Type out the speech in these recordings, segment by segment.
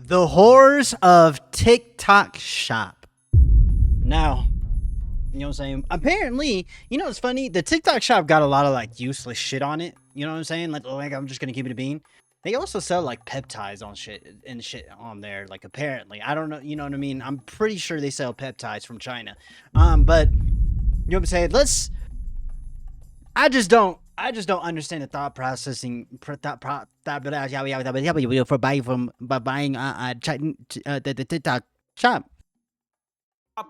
The horrors of TikTok Shop. Now, you know what I'm saying? Apparently, you know what's funny? The TikTok Shop got a lot of like useless shit on it. You know what I'm saying? Like I'm just gonna keep it a bean. They also sell like peptides on shit and shit on there. Like apparently, I don't know. You know what I mean? I'm pretty sure they sell peptides from China. But you know what I'm saying? I just don't understand the thought processing for buying the TikTok Shop.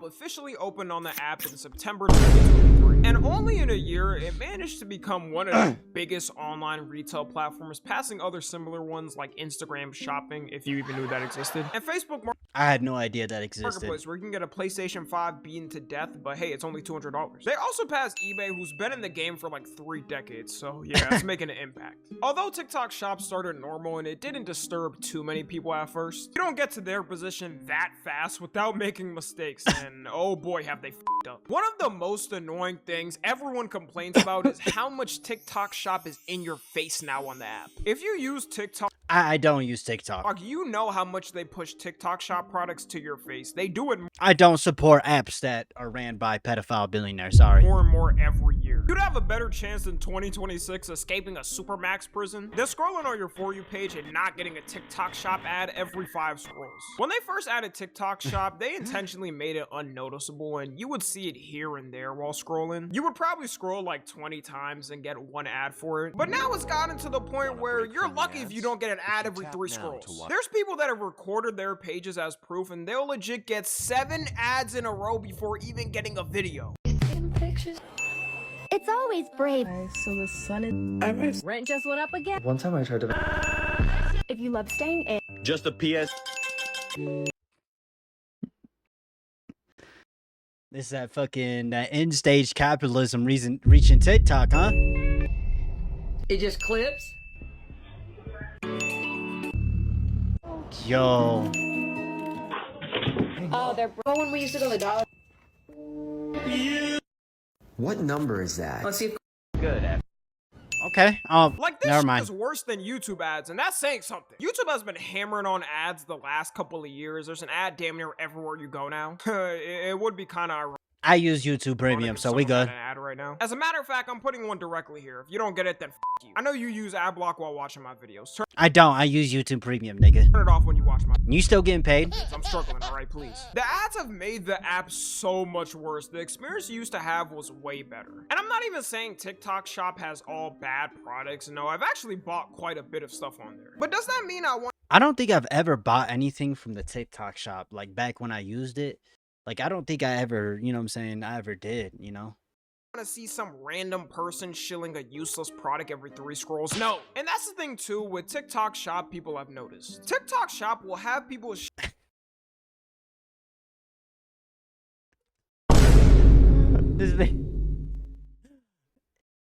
Officially opened on the app in September 2023, and only in a year it managed to become one of the biggest online retail platforms, passing other similar ones like Instagram Shopping, if you even knew that existed, and Facebook I had no idea that existed. Marketplace, where you can get a PlayStation 5 beaten to death, but hey, it's only $200. They also passed eBay, who's been in the game for like 3 decades, so yeah, it's making an impact. Although TikTok Shop started normal and it didn't disturb too many people at first, you don't get to their position that fast without making mistakes, and oh boy, have they f***ed up. One of the most annoying things everyone complains about is how much TikTok Shop is in your face now on the app. If you use TikTok, I don't use TikTok. you know how much they push TikTok Shop products to your face. They do it I don't support apps that are ran by pedophile billionaires. Sorry. more and more every year. You'd have a better chance in 2026 escaping a supermax prison than scrolling on your For You page and not getting a TikTok Shop ad every 5 scrolls. When they first added TikTok Shop, they intentionally made it unnoticeable and you would see it here and there while scrolling. You would probably scroll like 20 times and get 1 ad for it. But now it's gotten to the point where you're lucky if you don't get an ad every 3 scrolls. There's people that have recorded their pages as proof and they'll legit get 7 ads in a row before even getting a video. It's always brave. So the sun is... Rent just went up again. One time I tried to... If you love staying in. Just a PS. This is that fucking end stage capitalism reaching TikTok, huh? It just clips. Yo. Oh, they're when we used to go to the dollar. What number is that? Let's see if Good. Okay. Like this never shit mind. is worse than YouTube ads, and that's saying something. YouTube has been hammering on ads the last couple of years. There's an ad damn near everywhere you go now. it would be kind of ironic. I use YouTube Premium, so we good. An ad right now. As a matter of fact, I'm putting one directly here. If you don't get it, then f you. I know you use ad block while watching my videos. I don't. I use YouTube Premium, nigga. Turn it off when you watch my. You still getting paid? I'm struggling, alright, please. The ads have made the app so much worse. The experience you used to have was way better. And I'm not even saying TikTok Shop has all bad products. No, I've actually bought quite a bit of stuff on there. But does that mean I want I don't think I've ever bought anything from the TikTok Shop, like back when I used it. Like, I don't think I ever, you know what I'm saying, I ever did, you know? to see some random person shilling a useless product every 3 scrolls? No. And that's the thing too with TikTok Shop, people have noticed. TikTok Shop will have people This thing.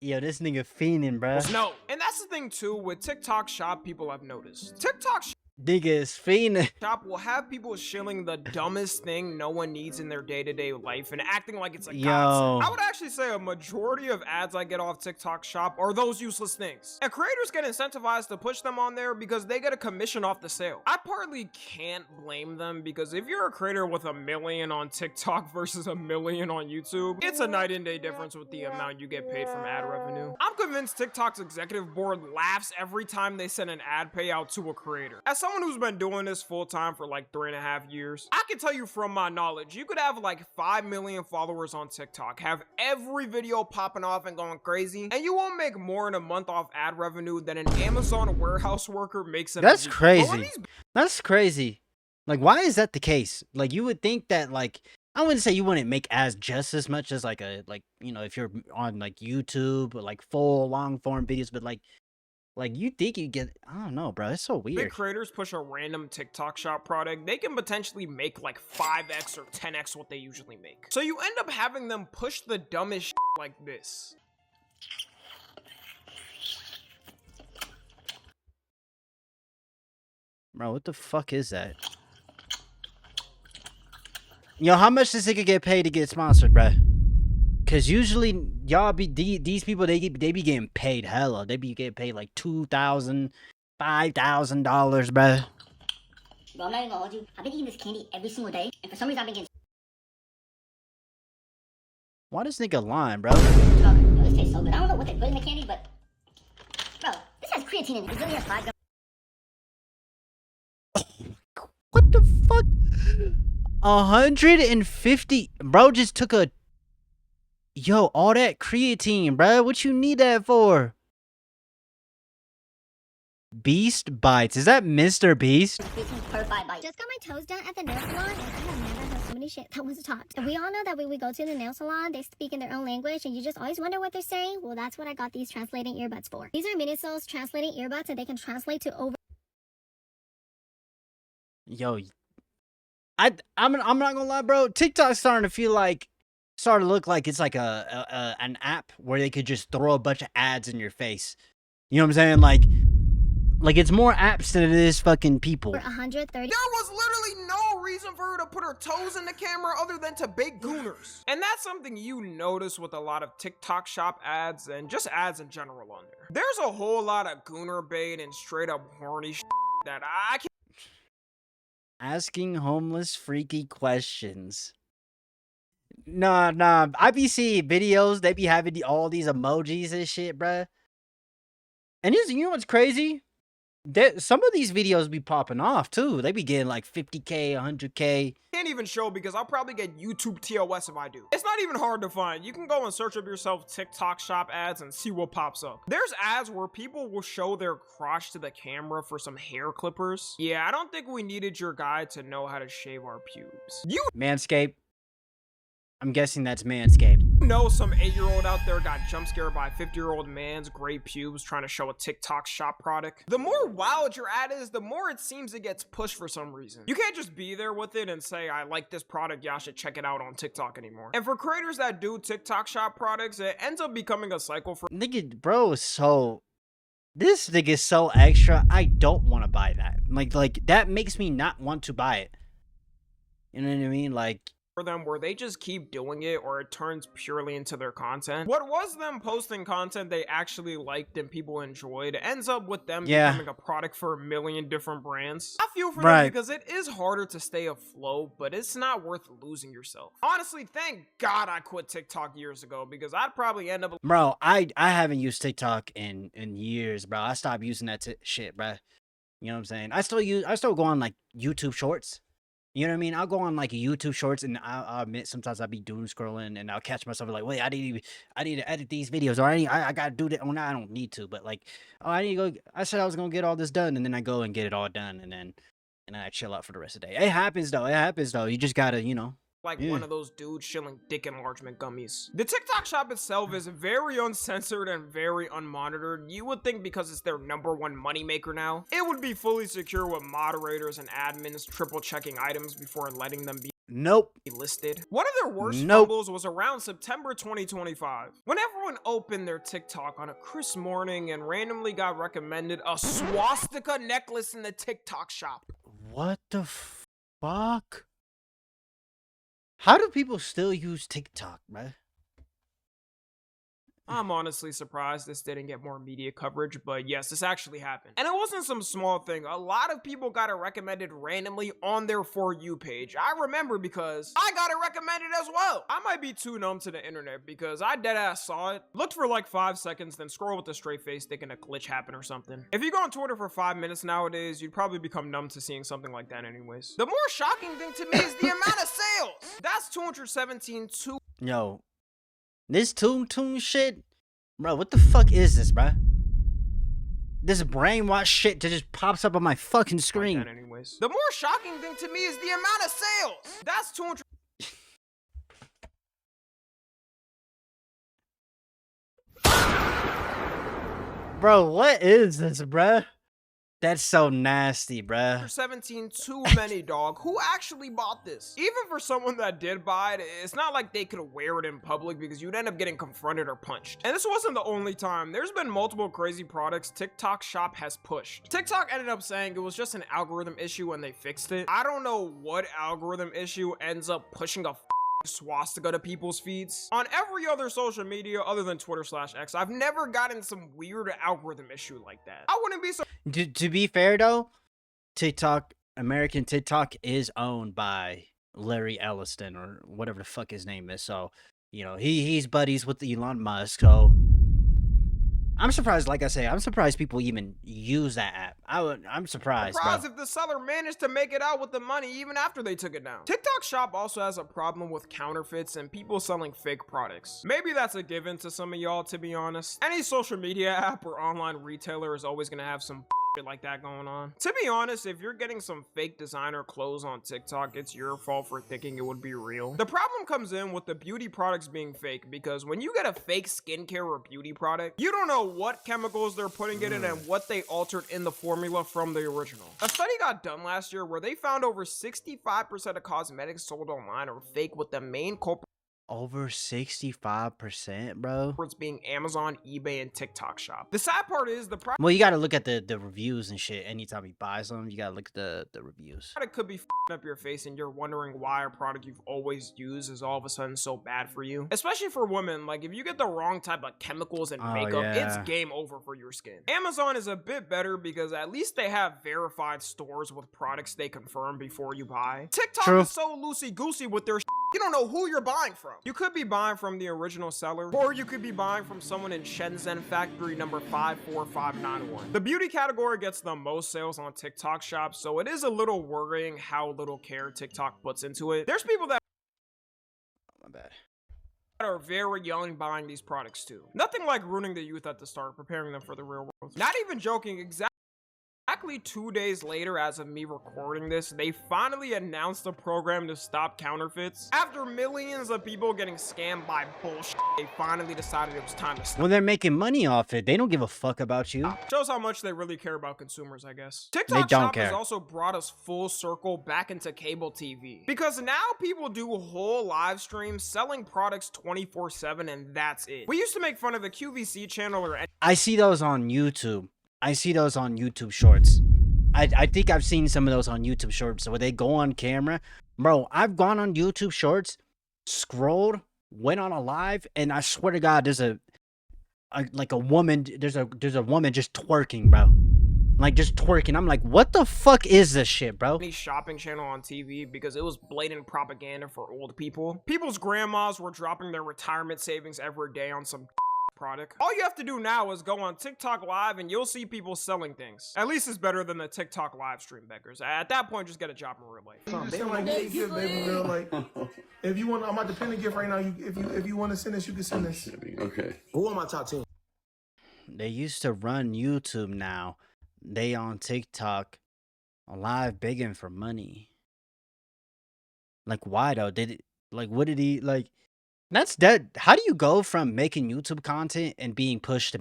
Yo, this nigga fiending, bruh. No. And that's the thing too with TikTok Shop, people have noticed. TikTok Nigga is fiending. Shop will have people shilling the dumbest thing no one needs in their day-to-day life and acting like it's a godsend. I would actually say a majority of ads I get off TikTok Shop are those useless things. And creators get incentivized to push them on there because they get a commission off the sale. I partly can't blame them because if you're a creator with 1 million on TikTok versus 1 million on YouTube, it's a night and day difference with the amount you get paid from ad revenue. I'm convinced TikTok's executive board laughs every time they send an ad payout to a creator. As someone who's been doing this full time for like 3.5 years, I can tell you from my knowledge, you could have like 5 million followers on TikTok, have every video popping off and going crazy, and you won't make more in a month off ad revenue than an Amazon warehouse worker makes in That's a week. crazy. That's crazy. Like, why is that the case? Like, you would think that, like, I wouldn't say you wouldn't make ads just as much as like you know, if you're on like YouTube or like full long form videos, but like you think you get, I don't know, bro. It's so weird. Big creators push a random TikTok Shop product, they can potentially make like 5x or 10x what they usually make. So you end up having them push the dumbest shit like this. Bro, what the fuck is that? Yo, how much does it get paid to get sponsored, bro? Cause usually y'all be these people they be getting paid hella. They be getting paid like $2,000, $5,000, bro. Bro, I'm not even gonna hold you. I've been eating this candy every single day, and for some reason I've been getting Why this nigga lying, bro? stronger. Bro, this tastes so good. I don't know what they put in the candy, but bro, this has creatine in it. It really has 5 grams. What the fuck? 150. Bro just took a. Yo, all that creatine, bro. What you need that for? Beast Bites. Is that Mr. Beast? Creatine per 5 bites. Just got my toes done at the nail salon, and I have never heard so many shit that was taught. And we all know that when we go to the nail salon, they speak in their own language, and you just always wonder what they're saying. Well, that's what I got these translating earbuds for. These are Minisols translating earbuds, and they can translate to over. Yo, I'm not gonna lie, bro. TikTok's starting to look like it's like an app where they could just throw a bunch of ads in your face. You know what I'm saying? Like it's more apps than it is fucking people. For 130. There was literally no reason for her to put her toes in the camera other than to bake gooners. And that's something you notice with a lot of TikTok shop ads and just ads in general on there. There's a whole lot of gooner bait and straight up horny shit that I can't. Asking homeless freaky questions. Nah. I be seeing videos, they be having all these emojis and shit, bruh. And you know what's crazy? Some of these videos be popping off too. They be getting like 50K, 100K. Can't even show because I'll probably get YouTube TOS if I do. It's not even hard to find. You can go and search up yourself TikTok shop ads and see what pops up. There's ads where people will show their crotch to the camera for some hair clippers. Yeah, I don't think we needed your guide to know how to shave our pubes. You Manscaped. I'm guessing that's Manscaped. know some 8-year-old out there got jump scared by a 50-year-old man's gray pubes trying to show a TikTok shop product. The more wild your ad is, the more it seems it gets pushed for some reason. You can't just be there with it and say, I like this product, y'all should check it out on TikTok anymore. And for creators that do TikTok shop products, it ends up becoming a cycle for Nigga, bro, this nigga is so extra. I don't want to buy that. Like that makes me not want to buy it. You know what I mean? Like, them where they just keep doing it or it turns purely into their content. What was them posting content they actually liked and people enjoyed ends up with them becoming a product for a million different brands. I feel for them because it is harder to stay afloat, but it's not worth losing yourself. Honestly, thank God I quit TikTok years ago because I'd probably end up. Bro, I haven't used TikTok in years, bro. I stopped using that shit, bro. You know what I'm saying? I still go on like YouTube Shorts. You know what I mean? I'll go on like YouTube Shorts, and I'll admit sometimes I'll be doom scrolling, and I'll catch myself like, wait, I need to edit these videos, or I gotta do that. Well, now I don't need to, but like, oh, I need to go. I said I was gonna get all this done, and then I go and get it all done, and then I chill out for the rest of the day. It happens though. You just gotta, you know. Like one of those dudes shilling dick enlargement gummies. The TikTok shop itself is very uncensored and very unmonitored. You would think because it's their #1 moneymaker now, it would be fully secure with moderators and admins triple checking items before letting them be listed. One of their worst fumbles was around September 2025, when everyone opened their TikTok on a crisp morning and randomly got recommended a swastika necklace in the TikTok shop. What the fuck? How do people still use TikTok, man? I'm honestly surprised this didn't get more media coverage, but yes, this actually happened. And it wasn't some small thing. A lot of people got it recommended randomly on their For You page. I remember because I got it recommended as well. I might be too numb to the internet because I deadass saw it, looked for like 5 seconds, then scroll with a straight face thinking a glitch happened or something. If you go on Twitter for 5 minutes nowadays, you'd probably become numb to seeing something like that anyways. The more shocking thing to me is the amount of sales. That's 217. Yo, this Toon shit, bro, what the fuck is this, bro? This brainwash shit that just pops up on my fucking screen. Anyways, the more shocking thing to me is the amount of sales. That's 200. Bro, what is this, bro? That's so nasty, bruh. 17 too many, dog. Who actually bought this? Even for someone that did buy it, it's not like they could wear it in public because you'd end up getting confronted or punched. And this wasn't the only time. There's been multiple crazy products TikTok shop has pushed. TikTok ended up saying it was just an algorithm issue and they fixed it. I don't know what algorithm issue ends up pushing a swastika to people's feeds. On every other social media other than Twitter/X, I've never gotten some weird algorithm issue like that. I wouldn't be so. To be fair though, TikTok American TikTok is owned by Larry Elliston or whatever the fuck his name is. So, you know, he's buddies with Elon Musk. So I'm surprised, like I say, I'm surprised people even use that app. I'm surprised, Surprised bro. if the seller managed to make it out with the money even after they took it down. TikTok Shop also has a problem with counterfeits and people selling fake products. Maybe that's a given to some of y'all, to be honest. Any social media app or online retailer is always gonna have some shit like that going on. To be honest, if you're getting some fake designer clothes on TikTok, it's your fault for thinking it would be real. The problem comes in with the beauty products being fake, because when you get a fake skincare or beauty product, you don't know what chemicals they're putting it in and what they altered in the formula from the original. A study got done last year where they found over 65% of cosmetics sold online are fake, with the main culprit Over 65%, bro. being Amazon, eBay, and TikTok Shop. The sad part is the product Well, you gotta look at the reviews and shit. Anytime you buy something, you gotta look at the reviews. could be f***ing up your face and you're wondering why a product you've always used is all of a sudden so bad for you. Especially for women, like if you get the wrong type of chemicals and Oh, makeup, it's yeah. game over for your skin. Amazon is a bit better because at least they have verified stores with products they confirm before you buy. TikTok True. is so loosey-goosey with their you don't know who you're buying from. You could be buying from the original seller, or you could be buying from someone in Shenzhen factory number 54591. The beauty category gets the most sales on TikTok Shop, so it is a little worrying how little care TikTok puts into it. There's people that My bad. are very young buying these products too. Nothing like ruining the youth at the start, preparing them for the real world. Not even joking, exactly 2 days later, as of me recording this, they finally announced a program to stop counterfeits. After millions of people getting scammed by bullshit, they finally decided it was time to stop. Well, they're making money off it. They don't give a fuck about you. Shows how much they really care about consumers, I guess. They TikTok don't Shop has care. also brought us full circle back into cable TV. Because now people do whole live streams selling products 24/7 and that's it. We used to make fun of the QVC channel or I see those on YouTube. I see those on YouTube Shorts. I think I've seen some of those on YouTube Shorts where they go on camera. Bro, I've gone on YouTube Shorts, scrolled, went on a live, and I swear to God, there's a woman. There's a woman just twerking, bro. Like just twerking. I'm like, what the fuck is this shit, bro? any shopping channel on TV because it was blatant propaganda for old people. People's grandmas were dropping their retirement savings every day on some product. All you have to do now is go on TikTok Live and you'll see people selling things. At least it's better than the TikTok live stream beggars. At that point, just get a job in real life. They like they give baby girl like if you want I'm about to pin a gift right now. If you want to send this, you can send this. Okay. Who on my top 10? They used to run YouTube now. They on TikTok live begging for money. Like why though? What did he like? That's dead. How do you go from making YouTube content and being pushed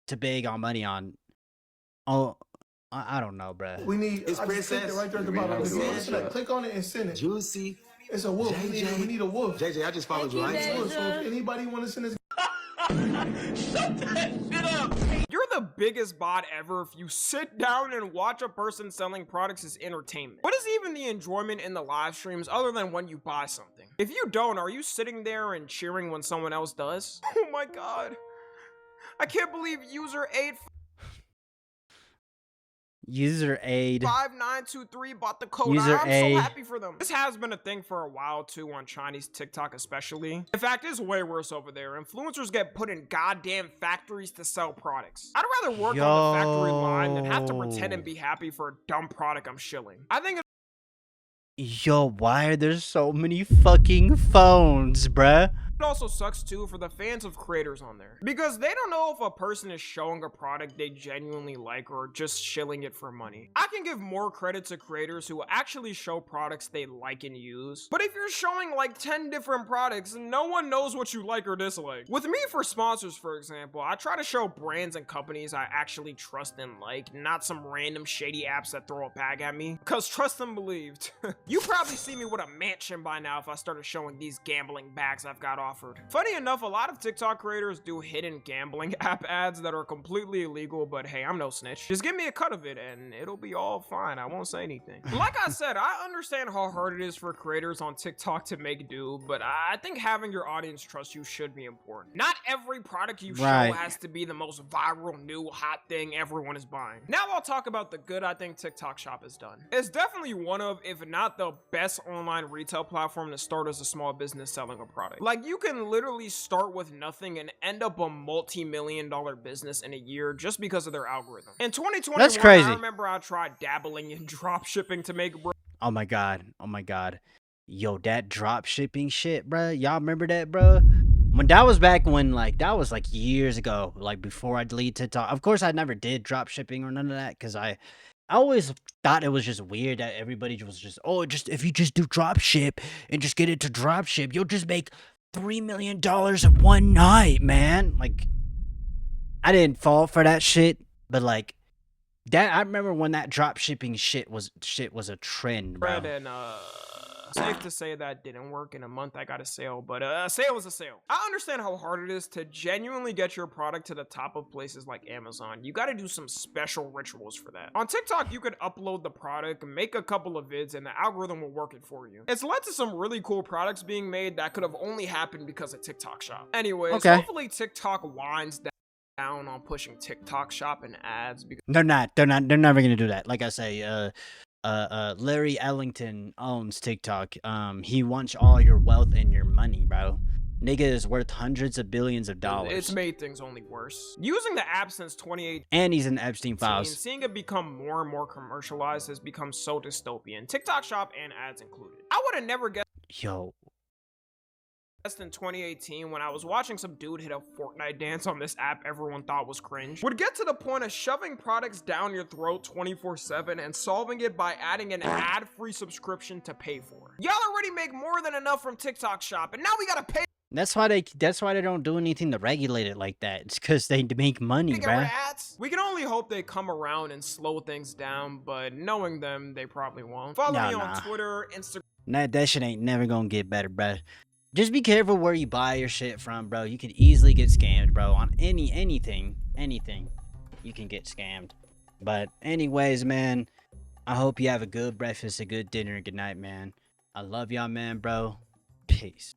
to beg on money on? Oh, I don't know, bruh. We need. It's I just clicked it Princess. right there at the bottom. If you want to select, click on it and send it. Juicy. It's a wolf. We need a wolf. JJ, I just followed you, right? Wolf. So if anybody want to send this. You're the biggest bot ever if you sit down and watch a person selling products as entertainment. What is even the enjoyment in the live streams other than when you buy something? If you don't, are you sitting there and cheering when someone else does? Oh my god. I can't believe user 8 User aid. 5923 bought the code. User I'm A. so happy for them. This has been a thing for a while too on Chinese TikTok especially. In fact, it's way worse over there. Influencers get put in goddamn factories to sell products. I'd rather work on the factory line than have to pretend and be happy for a dumb product I'm shilling. I think Yo, why are there so many fucking phones, bruh? it also sucks too for the fans of creators on there, because they don't know if a person is showing a product they genuinely like or just shilling it for money. I can give more credit to creators who actually show products they like and use, but if you're showing like 10 different products, no one knows what you like or dislike. With me for sponsors, for example, I try to show brands and companies I actually trust and like, not some random shady apps that throw a bag at me, because trust and believed. You probably see me with a mansion by now if I started showing these gambling bags I've got off offered. Funny enough, a lot of TikTok creators do hidden gambling app ads that are completely illegal, but hey, I'm no snitch. Just give me a cut of it and it'll be all fine. I won't say anything. Like I said, I understand how hard it is for creators on TikTok to make do, but I think having your audience trust you should be important. Not every product you show has to be the most viral, new, hot thing everyone is buying. Now I'll talk about the good I think TikTok Shop has done. It's definitely one of, if not the best online retail platform to start as a small business selling a product. Like, you can literally start with nothing and end up a multi-million-dollar business in a year just because of their algorithm. In 2021, that's crazy. I remember I tried dabbling in drop shipping to make Oh my god. Oh my god. Yo, that drop shipping shit, bruh. Y'all remember that, bruh? When that was back when, like, that was like years ago, like before I deleted TikTok. Of course, I never did drop shipping or none of that because I always thought it was just weird that everybody was just, oh, just if you just do drop ship and just get it to drop ship, you'll just make $3 million in one night, man. Like, I didn't fall for that shit, but like, that I remember when that drop shipping shit was a trend, bro. and safe to say that didn't work. In a month I got a sale, but a sale is a sale. I understand how hard it is to genuinely get your product to the top of places like Amazon. You got to do some special rituals for that. On TikTok, you could upload the product, make a couple of vids, and the algorithm will work it for you. It's led to some really cool products being made that could have only happened because of TikTok Shop. Anyways, hopefully TikTok winds down on pushing TikTok Shop and ads, because they're never gonna do that. Like I say, Larry Ellington owns TikTok. He wants all your wealth and your money, bro. Nigga is worth hundreds of billions of dollars. It's made things only worse. Using the app since 2018, and he's in Epstein files. Seeing it become more and more commercialized has become so dystopian. TikTok Shop and ads included. I would have never guessed. Yo. In 2018, when I was watching some dude hit a Fortnite dance on this app everyone thought was cringe, would get to the point of shoving products down your throat 24/7 and solving it by adding an ad-free subscription to pay for. Y'all already make more than enough from TikTok Shop, and now we gotta pay. That's why they don't do anything to regulate it like that. It's because they make money, bruh. We can only hope they come around and slow things down, but knowing them, they probably won't. Follow me on Twitter, Instagram. That shit ain't never gonna get better, bruh. Just be careful where you buy your shit from, bro. You can easily get scammed, bro. On anything, you can get scammed. But anyways, man, I hope you have a good breakfast, a good dinner, a good night, man. I love y'all, man, bro. Peace.